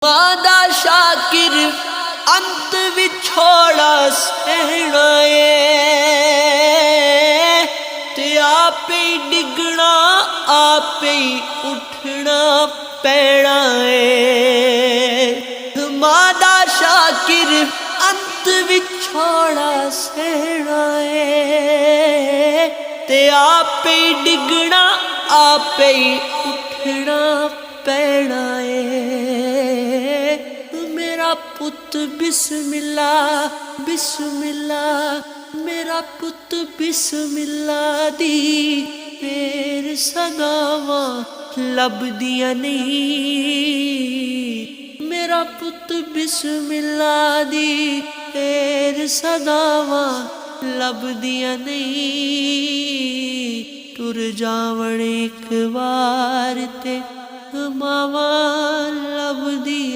मादा शाकिर अंत विछोड़ा सहना ते आपे डिगना आपे उठना पैना मादा शाकिर अंत विछोड़ा सहना ते आपे डिगना आपे उठना पैना मेरा पुत बिस्मिल्लाह बिस्मिल्लाह मेरा पुत बिस्मिल्लाह दी फेर सदावा लभदियां नहीं मेरा पुत बिस्मिल्लाह दी फेर सदावा लभदियां नहीं टुर जावण एक बार ते मावा लभदियां